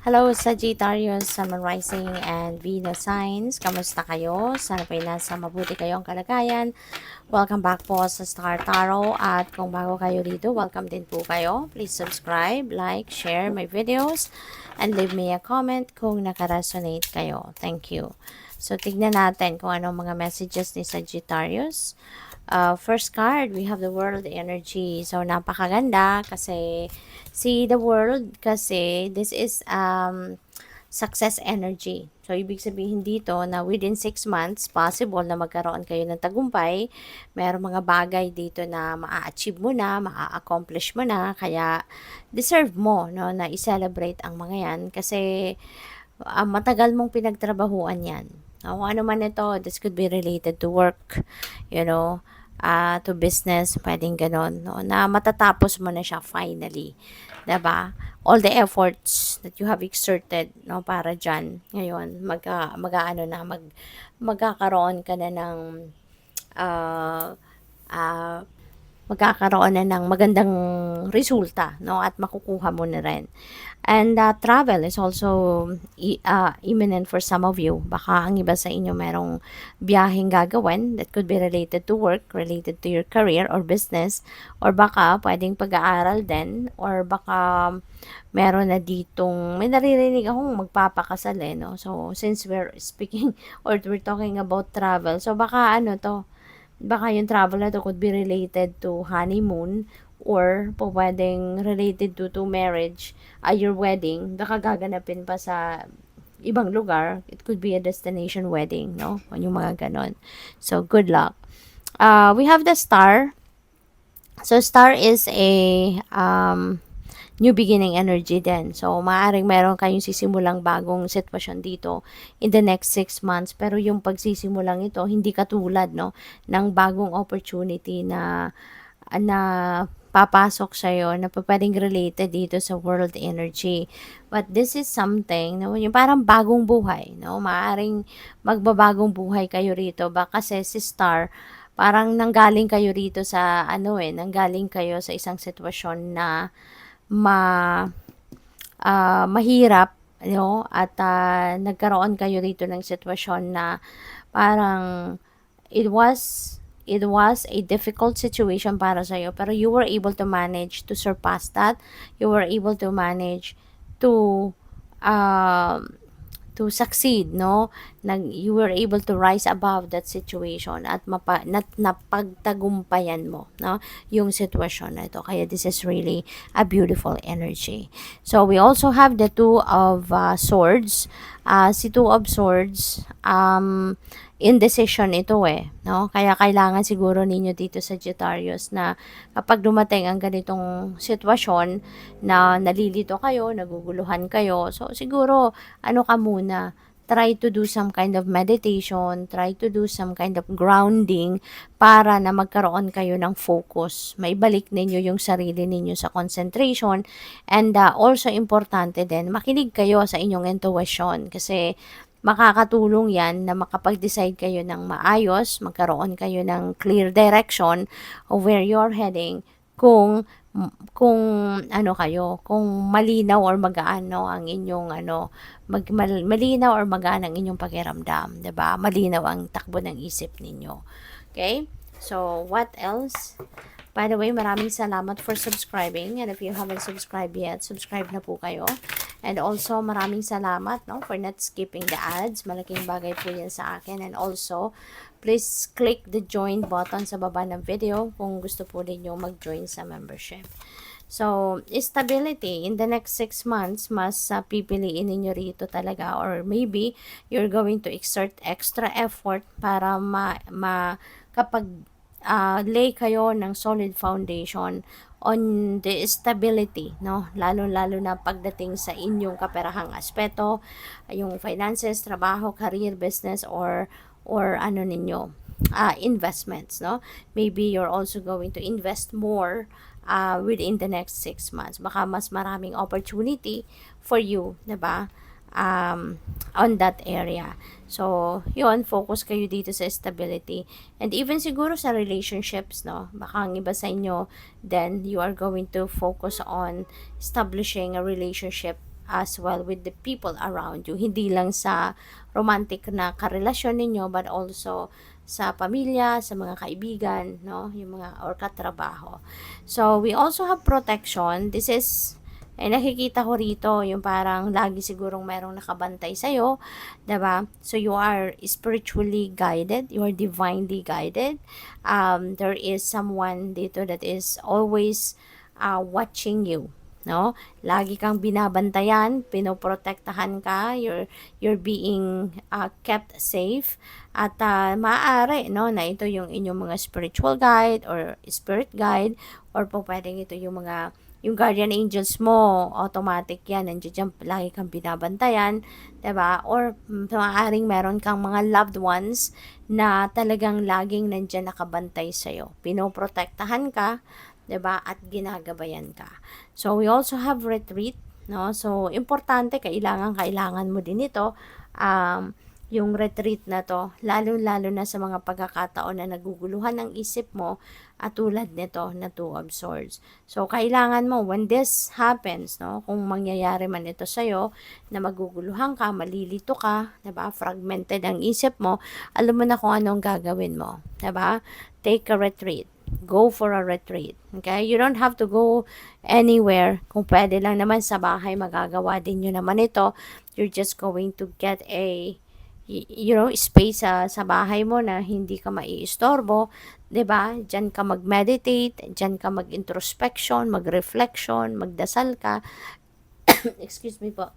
Hello, Sagittarius, Sun, Rising, and Venus signs. Kamusta kayo? Sana po'y nasa mabuti kayong kalagayan. Welcome back po sa Star Tarot. At kung bago kayo dito, welcome din po kayo. Please subscribe, like, share my videos, and leave me a comment kung nakaresonate kayo. Thank you. So, tignan natin kung anong mga messages ni Sagittarius. First card, we have the World Energy. So, napakaganda kasi see the world kasi this is success energy. So, ibig sabihin dito na within 6 months, possible na magkaroon kayo ng tagumpay. Merong mga bagay dito na maa-achieve mo na, maa-accomplish mo na, kaya deserve mo no, na i-celebrate ang mga yan kasi matagal mong pinagtrabahuan yan. Kung ano man ito, this could be related to work, you know, to business, pwedeng ganon, no? Na matatapos mo na siya finally. 'Di ba? All the efforts that you have exerted, no, para dyan, ngayon, magkakaroon ka na ng, uh, uh, magkakaroon na ng magandang resulta, no, at makukuha mo na rin. And travel is also imminent for some of you. Baka ang iba sa inyo merong biyaheng gagawin that could be related to work, related to your career or business, or baka pwedeng pag-aaral din, or baka meron na ditong, may naririnig akong magpapakasal no. So, since we're speaking or we're talking about travel, so baka baka yung travel na to could be related to honeymoon or po pwedeng related to marriage, your wedding, baka gaganapin pa sa ibang lugar. It could be a destination wedding, no? Yung mga ganon. So, good luck. We have the star. So, star is a new beginning energy din. So, maaaring meron kayong sisimulang bagong sitwasyon dito in the next 6 months. Pero yung pagsisimulang ito, hindi katulad, no, ng bagong opportunity na papasok sa'yo na pwedeng related dito sa world energy. But this is something, no, yung parang bagong buhay, no? Maaaring magbabagong buhay kayo rito. Kasi si Star, parang nanggaling kayo rito sa, nanggaling kayo sa isang sitwasyon na mahirap, no? At nagkaroon kayo rito ng sitwasyon na parang it was a difficult situation para sa iyo, pero you were able to manage to surpass that. You were able to manage to um to succeed, no? You were able to rise above that situation at napagtagumpayan mo, no? Yung sitwasyon na ito. Kaya this is really a beautiful energy. So, we also have the Two of Swords. Si Two of Swords, indecision ito no? Kaya kailangan siguro ninyo dito sa Sagittarius na kapag dumating ang ganitong sitwasyon na nalilito kayo, naguguluhan kayo, so siguro ka muna, try to do some kind of meditation, try to do some kind of grounding para na magkaroon kayo ng focus. Maibalik ninyo yung sarili ninyo sa concentration, and also importante din, makinig kayo sa inyong intuition kasi makakatulong yan na makapag-decide kayo ng maayos, magkaroon kayo ng clear direction of where you're heading, kung kung malinaw or magaan ang inyong malinaw or magaan ang inyong pakiramdam, 'di ba? Malinaw ang takbo ng isip ninyo. Okay? So, what else? By the way, maraming salamat for subscribing. And if you haven't subscribed yet, subscribe na po kayo. And also, maraming salamat for not skipping the ads. Malaking bagay po yan sa akin. And also, please click the join button sa baba ng video kung gusto po ninyo mag-join sa membership. So, stability. In the next 6 months, mas pipiliin ninyo rito talaga, or maybe you're going to exert extra effort para kapag lay kayo ng solid foundation on the stability, no? Lalo-lalo na pagdating sa inyong kaperahang aspeto, yung finances, trabaho, career, business, or investments, no? Maybe you're also going to invest more within the next 6 months. Baka mas maraming opportunity for you, 'di ba? On that area. So, yun, focus kayo dito sa stability. And even siguro sa relationships, no? Baka ang iba sa inyo, then you are going to focus on establishing a relationship as well with the people around you. Hindi lang sa romantic na karelasyon ninyo, but also sa pamilya, sa mga kaibigan, no? Yung mga or katrabaho. So, we also have protection. This is nakikita ko rito yung parang lagi sigurong merong nakabantay sa'yo, diba? So, you are spiritually guided, you are divinely guided. There is someone dito that is always watching you, no? Lagi kang binabantayan, pinoprotektahan ka, you're being kept safe, at maaari, no, na ito yung inyong mga spiritual guide or spirit guide, or po pwedeng ito yung guardian angels mo, automatic yan, nandiyan dyan, lagi kang binabantayan, diba? Or maaaring meron kang mga loved ones na talagang laging nandiyan nakabantay sa'yo. Pinoprotektahan ka, diba? At ginagabayan ka. So, we also have retreat, no? So, importante, kailangan mo din ito, yung retreat na to, lalo-lalo na sa mga pagkakataon na naguguluhan ang isip mo, at tulad nito na Two of Swords. So, kailangan mo, when this happens, no, kung mangyayari man ito sa'yo, na maguguluhan ka, malilito ka, diba, fragmented ang isip mo, alam mo na kung anong gagawin mo, diba? Take a retreat. Go for a retreat. Okay? You don't have to go anywhere. Kung pwede lang naman sa bahay, magagawa din nyo naman ito. You're just going to get a space sa bahay mo na hindi ka maiistorbo, 'di ba? Diyan ka mag-meditate, diyan ka mag-introspection, mag-reflection, magdasal ka. Excuse me po.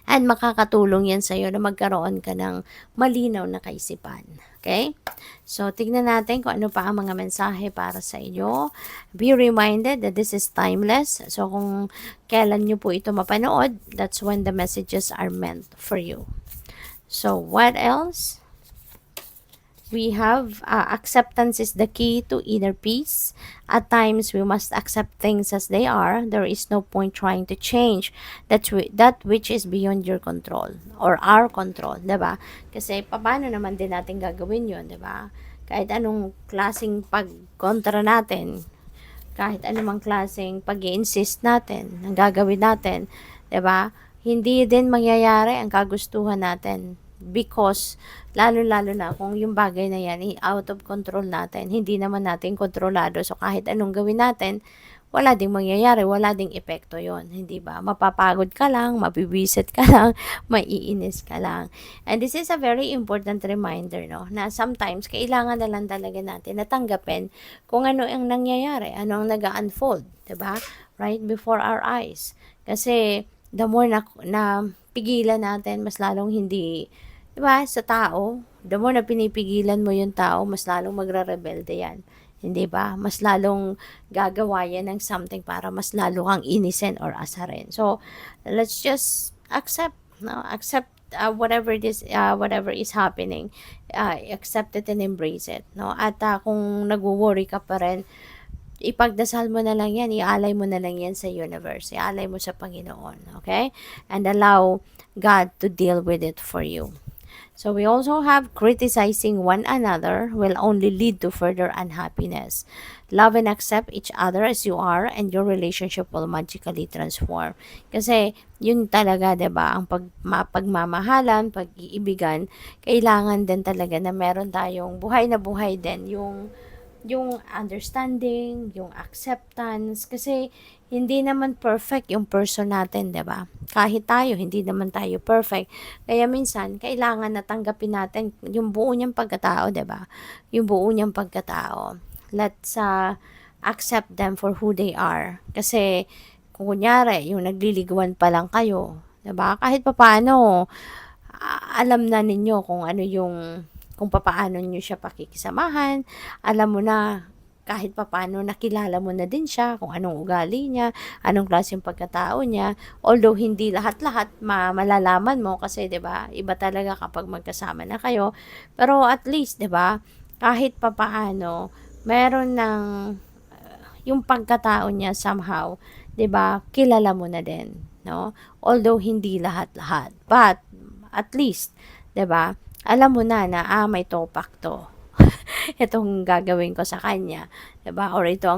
And makakatulong yan sa'yo na magkaroon ka ng malinaw na kaisipan. Okay? So, tignan natin kung ano pa ang mga mensahe para sa inyo. Be reminded that this is timeless. So, kung kailan nyo po ito mapanood, that's when the messages are meant for you. So, what else? We have acceptance is the key to inner peace. At times, we must accept things as they are. There is no point trying to change that which is beyond your control or our control, diba? Kasi paano naman din natin gagawin yun, diba? Kahit anong klaseng pagkontra natin, kahit anumang klaseng pag-i-insist natin, ang gagawin natin, diba? Hindi din mangyayari ang kagustuhan natin. Because, lalo-lalo na kung yung bagay na yan, out of control natin, hindi naman natin kontrolado. So, kahit anong gawin natin, wala ding mangyayari, wala ding epekto yon, hindi ba? Mapapagod ka lang, mabibisit ka lang, maiinis ka lang. And this is a very important reminder, no? Na sometimes, kailangan na lang talaga natin natanggapin kung ano ang nangyayari, ano ang nag-unfold, diba? Right before our eyes. Kasi, the more na pigilan natin, mas lalong hindi, diba, sa tao, the more na pinipigilan mo yung tao, mas lalong magre-rebelde yan. Hindi ba? Mas lalong gagawa yan ng something para mas lalo kang inisin or asarin. So, let's just accept, no? Accept whatever is happening. Accept it and embrace it, no? At kung nagwo-worry ka pa rin, ipagdasal mo na lang yan, ialay mo na lang yan sa universe, ialay mo sa Panginoon, okay? And allow God to deal with it for you. So we also have criticizing one another will only lead to further unhappiness. Love and accept each other as you are and your relationship will magically transform. Kasi yun talaga, 'di ba, ang pagmamahalan, pag-iibigan, kailangan din talaga na meron tayong buhay na buhay din yung understanding, yung acceptance, kasi hindi naman perfect yung person natin, 'di ba? Kahit tayo, hindi naman tayo perfect. Kaya minsan, kailangan na tanggapin natin yung buo niyang pagkatao, 'di ba? Yung buo niyang pagkatao. Let's accept them for who they are. Kasi, kung kunyari, yung nagliliguan pa lang kayo, 'di ba? Kahit papaano, alam na ninyo kung ano kung papaano nyo siya pakikisamahan, alam mo na kahit papaano nakilala mo na din siya, kung anong ugali niya, anong klaseng pagkatao niya, although hindi lahat-lahat malalaman mo kasi 'di ba, iba talaga kapag magkasama na kayo, pero at least 'di ba, kahit papaano meron ng yung pagkatao niya somehow, 'di ba, kilala mo na din, no? Although hindi lahat-lahat, but at least 'di ba, alam mo na may topak to. itong gagawin ko sa kanya, 'di ba? Or ito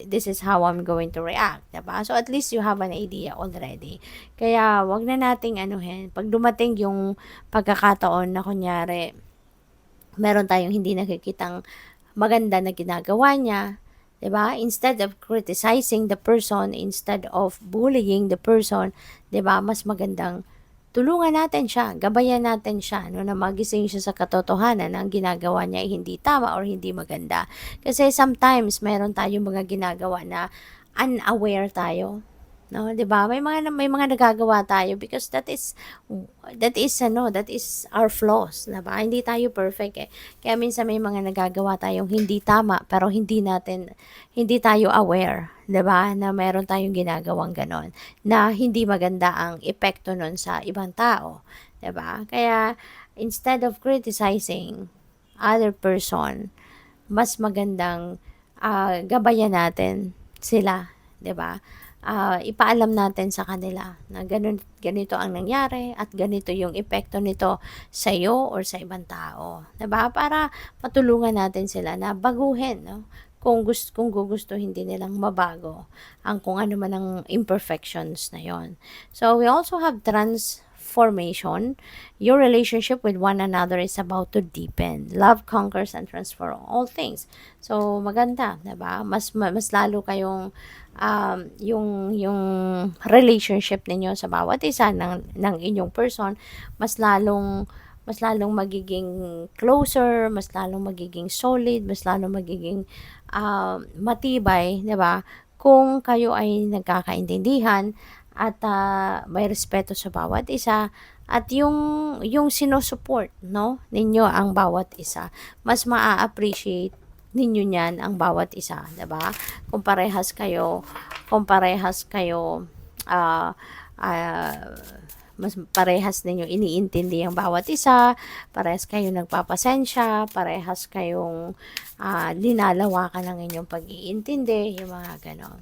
this is how I'm going to react, 'di ba? So at least you have an idea already. Kaya wag na nating anuhin, pag dumating yung pagkakataon na kunyari meron tayong hindi nakikitang maganda na ginagawa niya, 'di ba? Instead of criticizing the person, instead of bullying the person, 'di ba? Mas magandang tulungan natin siya, gabayan natin siya, no, na magising siya sa katotohanan na ang ginagawa niya ay hindi tama or hindi maganda. Kasi sometimes meron tayong mga ginagawa na unaware tayo, no, 'di ba? May mga nagagawa tayo because that is our flaws, 'di ba? Hindi tayo perfect eh. Kaya minsan may mga nagagawa tayong hindi tama pero hindi tayo aware, 'di ba? Na meron tayong ginagawang ganon na hindi maganda ang epekto nun sa ibang tao, 'di ba? Kaya instead of criticizing other person, mas magandang gabayan natin sila, 'di ba? Ipaalam natin sa kanila na ganito ang nangyari at ganito yung epekto nito sa iyo or sa ibang tao, 'di ba? Para matulungan natin sila na baguhin, no? Kung gugustuhin din nilang mabago ang kung ano man ang imperfections na yon. So we also have transformation. Your relationship with one another is about to deepen. Love conquers and transforms all things. So maganda, 'di ba? Mas lalo kayong yung relationship ninyo sa bawat isa ng inyong person, mas lalong magiging closer, mas lalong magiging solid, mas lalong magiging matibay, 'di ba? Kung kayo ay nagkakaintindihan at may respeto sa bawat isa at yung sino-support, no, ninyo ang bawat isa, mas maa-appreciate ninyo niyan ang bawat isa, 'di ba? Kung parehas kayo ah ah, mas parehas ninyo iniintindi ang bawat isa, parehas kayong nagpapasensya, parehas kayong linalawakan ng inyong pag-iintindi, yung mga ganon.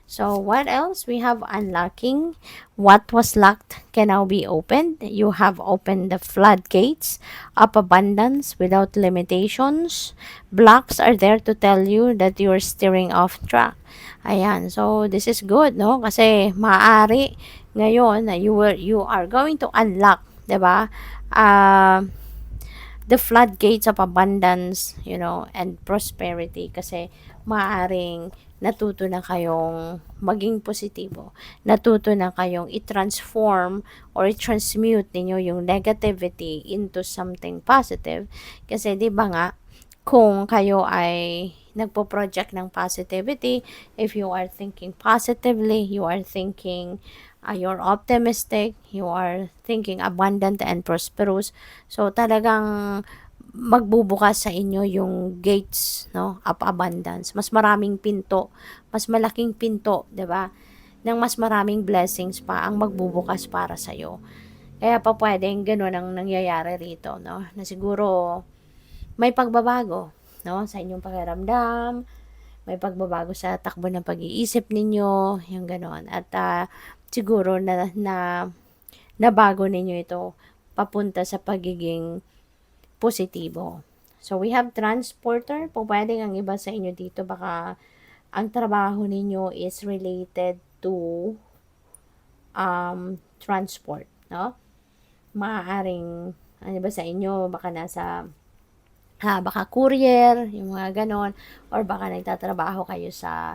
So, what else? We have unlocking. What was locked can now be opened. You have opened the floodgates of abundance without limitations. Blocks are there to tell you that you're steering off track. Ayan. So, this is good, no? Kasi maaari ngayon na you are going to unlock, 'di ba? The floodgates of abundance, and prosperity, kasi maaring natuto na kayong maging positibo. Natuto na kayong i-transform or i-transmute ninyo yung negativity into something positive. Kasi 'di ba nga, kung kayo ay nagpo-project ng positivity, if you are thinking positively, you are thinking you're optimistic, you are thinking abundant and prosperous, so talagang magbubukas sa inyo yung gates, no, of abundance. Mas maraming pinto, mas malaking pinto, 'di ba? Ng mas maraming blessings pa ang magbubukas para sa iyo. Kaya pa pwedeng gano'n ang nangyayari rito, no? Na siguro may pagbabago, no, sa inyong pakiramdam, may pagbabago sa takbo ng pag-iisip ninyo, yung gano'n. At siguro nabago ninyo ito papunta sa pagiging positibo. So, we have transporter. Pwedeng ang iba sa inyo dito, baka ang trabaho ninyo is related to transport, no? Maaaring, ano ba sa inyo, baka courier, yung mga ganon, or baka nagtatrabaho kayo sa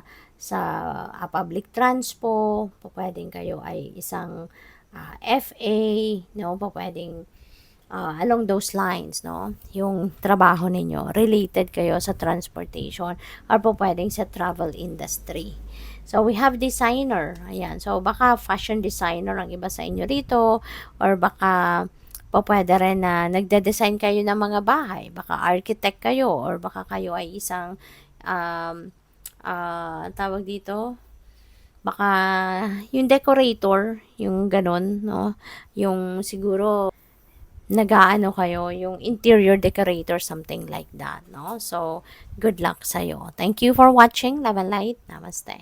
public transpo, pwedeng kayo ay isang FA, no? Pwedeng along those lines, no? Yung trabaho ninyo, related kayo sa transportation, or pwedeng sa travel industry. So, we have designer. Ayan. So, baka fashion designer ang iba sa inyo rito, or baka pwede rin na nagde-design kayo ng mga bahay. Baka architect kayo, or baka kayo ay isang tawag dito, baka yung decorator, yung ganon, no? Yung siguro nag-aano kayo, yung interior decorator, something like that, no? So, good luck sa'yo. Thank you for watching. Love and light. Namaste.